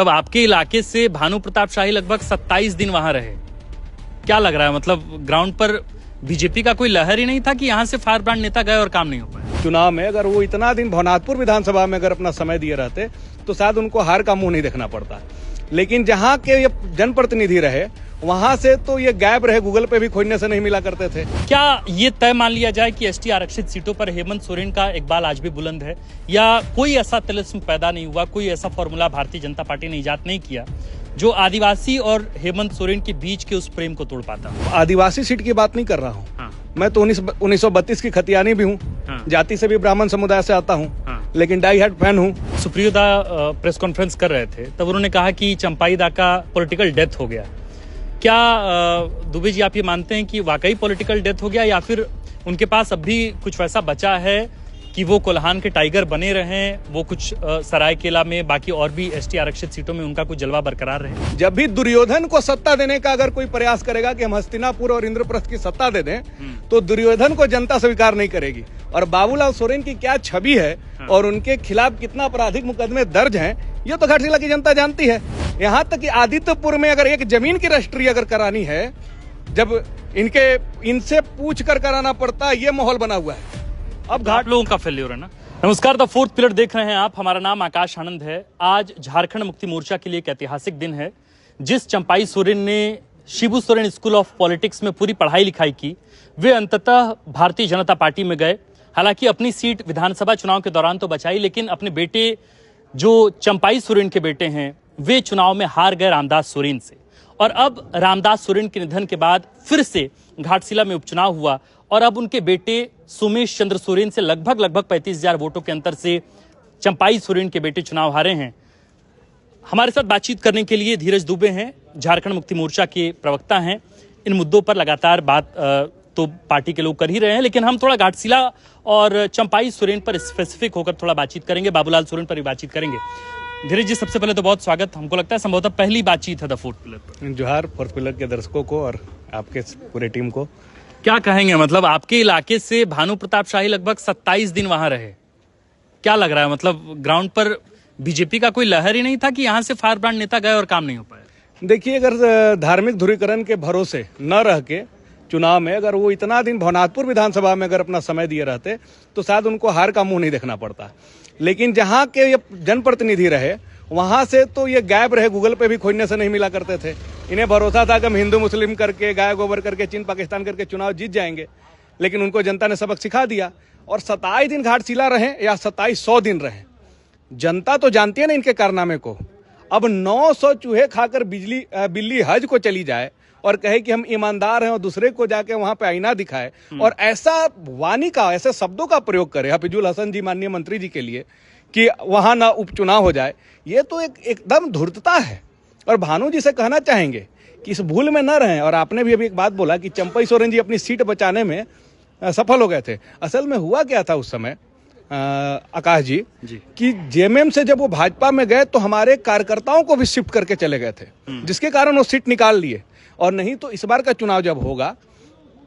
अब आपके इलाके से भानु प्रताप शाही लगभग 27 दिन वहां रहे। क्या लग रहा है, मतलब ग्राउंड पर बीजेपी का कोई लहर ही नहीं था कि यहाँ से फायर ब्रांड नेता गए और काम नहीं हो पाया? चुनाव में अगर वो इतना दिन भवनाथपुर विधानसभा में अगर अपना समय दिए रहते तो शायद उनको हार का मुंह नहीं देखना पड़ता। लेकिन जहाँ के ये जनप्रतिनिधि रहे वहां से तो ये गायब रहे, गूगल पे भी खोजने से नहीं मिला करते थे। क्या ये तय मान लिया जाए कि एसटी आरक्षित सीटों पर हेमंत सोरेन का इकबाल आज भी बुलंद है, या कोई ऐसा तिलिस्म पैदा नहीं हुआ, कोई ऐसा फॉर्मूला भारतीय जनता पार्टी ने इजाद नहीं किया जो आदिवासी और हेमंत सोरेन के बीच के उस प्रेम को तोड़ पाता? आदिवासी सीट की बात नहीं कर रहा हूँ। हाँ। मैं तो 1932 की खतियानी भी हूँ। हाँ। जाति से भी ब्राह्मण समुदाय से आता हूँ। हाँ। लेकिन डाई हार्ड फैन हूँ। सुप्रियोदा प्रेस कॉन्फ्रेंस कर रहे थे तब उन्होंने कहा कि चंपाई दा का पॉलिटिकल डेथ हो गया। क्या दुबे जी आप ये मानते हैं कि वाकई पॉलिटिकल डेथ हो गया, या फिर उनके पास अब भी कुछ वैसा बचा है कि वो कोल्हान के टाइगर बने रहें, वो कुछ सरायकेला में बाकी और भी एसटी आरक्षित सीटों में उनका कुछ जलवा बरकरार रहे? जब भी दुर्योधन को सत्ता देने का अगर कोई प्रयास करेगा कि हम हस्तिनापुर और इंद्रप्रस्थ की सत्ता दे दें, तो दुर्योधन को जनता स्वीकार नहीं करेगी। और बाबूलाल सोरेन की क्या छवि है और उनके खिलाफ कितना आपराधिक मुकदमे दर्ज हैं, ये तो घाटशिला की जनता जानती है। यहाँ तक कि आदित्यपुर में अगर एक जमीन की रजिस्ट्री अगर करानी है, जब इनसे पूछ कर कराना पड़ता है, ये माहौल बना हुआ है। अब घाट लोगों का फेल्योर है ना। नमस्कार, द फोर्थ पिलर देख रहे हैं आप। हमारा नाम आकाश आनंद है। आज झारखंड मुक्ति मोर्चा के लिए एक ऐतिहासिक दिन है। जिस चंपाई सोरेन ने Shibu Soren school of politics में पूरी पढ़ाई लिखाई की, वे अंततः भारतीय जनता पार्टी में गए। हालांकि अपनी सीट विधानसभा चुनाव के दौरान तो बचाई, लेकिन अपने बेटे जो चंपाई सोरेन के बेटे हैं वे चुनाव में हार गए रामदास सोरेन से। और अब रामदास सोरेन के निधन के बाद फिर से घाटशिला में उपचुनाव हुआ और अब उनके बेटे सोमेश चंद्र सोरेन से लगभग 35,000 वोटों के अंतर से चंपाई सोरेन के बेटे चुनाव हारे हैं। हमारे साथ बातचीत करने के लिए धीरज दुबे हैं, झारखंड मुक्ति मोर्चा के प्रवक्ता हैं। इन मुद्दों पर लगातार बात तो पार्टी के लोग कर ही रहे हैं, लेकिन हम थोड़ा घाटशिला और चंपाई सोरेन पर स्पेसिफिक होकर थोड़ा बातचीत करेंगे, बाबूलाल सोरेन पर भी बातचीत करेंगे। धीरज जी, सबसे पहले तो बहुत स्वागत। हमको लगता है संभवतः पहली बातचीत है द फोर्थ पिलर पर। जोहार फोर्थ पिलर के दर्शकों को और आपके पूरे टीम को। क्या कहेंगे, मतलब आपके इलाके से भानु प्रताप शाही लगभग 27 दिन वहां रहे। क्या लग रहा है, मतलब ग्राउंड पर बीजेपी का कोई लहर ही नहीं था कि यहाँ से फायर ब्रांड नेता गए और काम नहीं हो पाया? देखिए, अगर धार्मिक ध्रुवीकरण के भरोसे न रह के चुनाव में अगर वो इतना दिन भवनाथपुर विधानसभा में अगर अपना समय दिए रहते तो शायद उनको हार का मुंह नहीं देखना पड़ता। लेकिन जहाँ के ये जनप्रतिनिधि रहे वहां से तो ये गायब रहे, गूगल पे भी खोजने से नहीं मिला करते थे। इन्हें भरोसा था कि हम हिंदू मुस्लिम करके, गाय गोबर करके, चीन पाकिस्तान करके चुनाव जीत जाएंगे। लेकिन उनको जनता ने सबक सिखा दिया और 27 दिन घाटशिला रहे या 2700 दिन रहे, जनता तो जानती है ना इनके कारनामे को। अब 900 चूहे खाकर बिल्ली हज को चली जाए और कहे कि हम ईमानदार हैं और दूसरे को जाके वहां पे आईना दिखाए और ऐसा वाणी का, ऐसे शब्दों का प्रयोग करे हफीजुल हसन जी, माननीय मंत्री जी के लिए, कि वहां ना उपचुनाव हो जाए, ये तो एकदम धूर्तता है। और भानु जी से कहना चाहेंगे कि इस भूल में न रहें। और आपने भी अभी एक बात बोला कि चंपाई सोरेन जी अपनी सीट बचाने में सफल हो गए थे। असल में हुआ क्या था उस समय आकाश जी कि जेएमएम से जब वो भाजपा में गए तो हमारे कार्यकर्ताओं को भी शिफ्ट करके चले गए थे, जिसके कारण वो सीट निकाल लिए। और नहीं तो इस बार का चुनाव जब होगा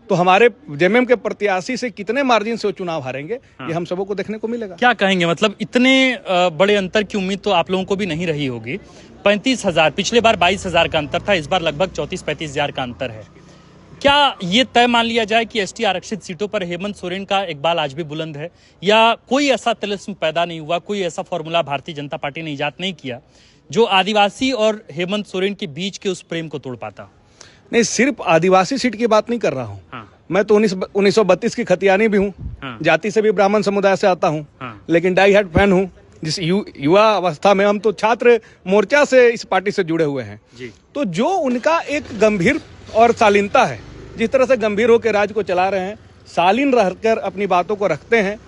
तो हमारे जेएमएम के प्रत्याशी से कितने मार्जिन से वो चुनाव हारेंगे, ये हम सबों को देखने को मिलेगा। क्या कहेंगे, मतलब इतने बड़े अंतर की उम्मीद तो आप लोगों को भी नहीं रही होगी। 35,000, पिछले बार 22,000 का अंतर था, इस बार लगभग 34-35,000 का अंतर है। क्या ये तय मान लिया जाए कि एसटी आरक्षित सीटों पर हेमंत सोरेन का इकबाल आज भी बुलंद है, या कोई ऐसा तिलिस्म पैदा नहीं हुआ, कोई ऐसा फॉर्मूला भारतीय जनता पार्टी ने इजाद नहीं किया जो आदिवासी और हेमंत सोरेन के बीच के उस प्रेम को तोड़ पाता? नहीं, सिर्फ आदिवासी सीट की बात नहीं कर रहा हूँ। हाँ। मैं तो 1932 की खतियानी भी हूँ। हाँ। जाति से भी ब्राह्मण समुदाय से आता हूँ। हाँ। लेकिन डाई हार्ड फैन हूँ। जिस युवा अवस्था में हम तो छात्र मोर्चा से इस पार्टी से जुड़े हुए हैं जी। तो जो उनका एक गंभीर और शालीनता है, जिस तरह से गंभीर होकर राज को चला रहे हैं, शालीन रहकर अपनी बातों को रखते हैं,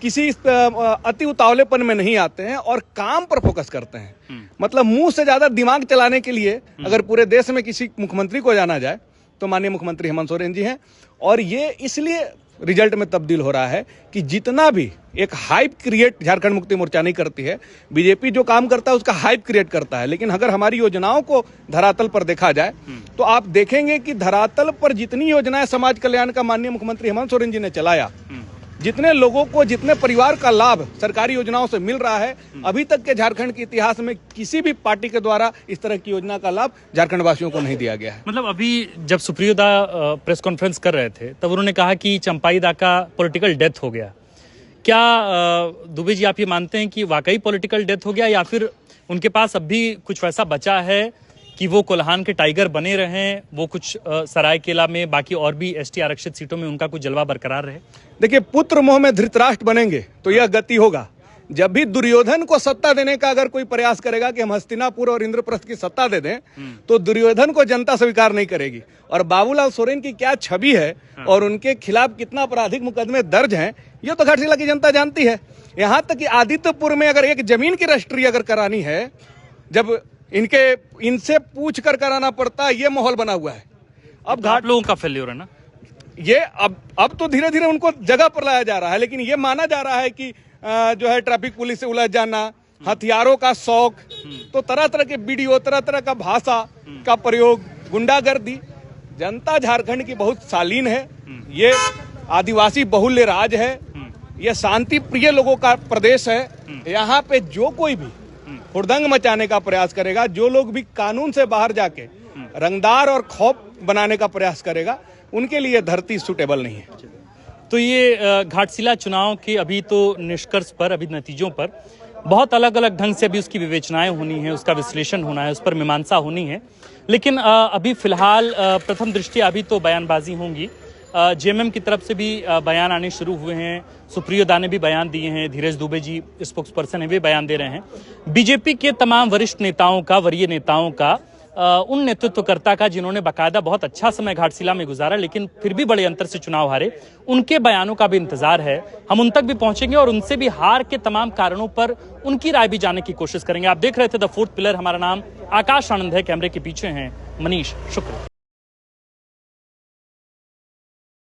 किसी अति उतावलेपन में नहीं आते हैं और काम पर फोकस करते हैं। मतलब मुंह से ज्यादा दिमाग चलाने के लिए अगर पूरे देश में किसी मुख्यमंत्री को जाना जाए तो माननीय मुख्यमंत्री हेमंत सोरेन जी हैं। और ये इसलिए रिजल्ट में तब्दील हो रहा है कि जितना भी एक हाइप क्रिएट झारखंड मुक्ति मोर्चा नहीं करती है, बीजेपी जो काम करता है उसका हाइप क्रिएट करता है। लेकिन अगर हमारी योजनाओं को धरातल पर देखा जाए तो आप देखेंगे कि धरातल पर जितनी योजनाएं समाज कल्याण का माननीय मुख्यमंत्री हेमंत सोरेन जी ने चलाया, जितने लोगों को, जितने परिवार का लाभ सरकारी योजनाओं से मिल रहा है, अभी तक के झारखंड के इतिहास में किसी भी पार्टी के द्वारा इस तरह की योजना का लाभ झारखंड वासियों को नहीं दिया गया है। मतलब अभी जब सुप्रियो दा प्रेस कॉन्फ्रेंस कर रहे थे तब उन्होंने कहा कि चंपाई दा का पॉलिटिकल डेथ हो गया। क्या दुबे जी आप ये मानते हैं कि वाकई पॉलिटिकल डेथ हो गया, या फिर उनके पास अब भी कुछ वैसा बचा है कि वो कोल्हान के टाइगर बने रहें, वो कुछ सरायकेला में बाकी और भी एसटी आरक्षित सीटों में उनका कुछ जलवा बरकरार रहे? देखिए, पुत्र मोह में धृतराष्ट्र बनेंगे तो यह गति होगा। जब भी दुर्योधन को सत्ता देने का अगर कोई प्रयास करेगा कि हम हस्तिनापुर और इंद्रप्रस्थ की सत्ता दे दें, तो दुर्योधन को जनता स्वीकार नहीं करेगी। और बाबूलाल सोरेन की क्या छवि है और उनके खिलाफ कितना आपराधिक मुकदमे दर्ज हैं, ये तो घाटशिला की जनता जानती है। यहाँ तक कि आदित्यपुर में अगर एक जमीन की रजिस्ट्री अगर करानी है, जब इनसे पूछ कर कराना पड़ता है, ये माहौल बना हुआ है। अब घाट लोगों का फेल्योर है ना ये। अब तो धीरे धीरे उनको जगह पर लाया जा रहा है, लेकिन ये माना जा रहा है कि जो है ट्रैफिक पुलिस से उलझ जाना, हथियारों का शौक, तो तरह तरह के वीडियो, तरह तरह का भाषा का प्रयोग, गुंडागर्दी। जनता झारखंड की बहुत शालीन है, ये आदिवासी बहुल्य राज है, ये शांति प्रिय लोगों का प्रदेश है। यहाँ पे जो कोई भी हुड़दंग मचाने का प्रयास करेगा, जो लोग भी कानून से बाहर जाके रंगदार और खौफ बनाने का प्रयास करेगा, उनके लिए धरती सुटेबल नहीं है। तो ये घाटशिला चुनाव के अभी तो निष्कर्ष पर, अभी नतीजों पर बहुत अलग अलग ढंग से अभी उसकी विवेचनाएं होनी है, उसका विश्लेषण होना है, उस पर मीमांसा होनी है। लेकिन अभी फिलहाल प्रथम दृष्टया अभी तो बयानबाजी होंगी। जेएमएम की तरफ से भी बयान आने शुरू हुए हैं, सुप्रियो दा ने भी बयान दिए हैं, धीरज दुबे जी स्पोक्स पर्सन है, वे बयान दे रहे हैं। बीजेपी के तमाम वरिष्ठ नेताओं का, वरीय नेताओं का, उन नेतृत्वकर्ता का जिन्होंने बाकायदा बहुत अच्छा समय घाटशिला में गुजारा लेकिन फिर भी बड़े अंतर से चुनाव हारे, उनके बयानों का भी इंतजार है। हम उन तक भी पहुंचेंगे और उनसे भी हार के तमाम कारणों पर उनकी राय भी जानने की कोशिश करेंगे। आप देख रहे थे द फोर्थ पिलर। हमारा नाम आकाश आनंद है, कैमरे के पीछे हैं मनीष शुक्ल।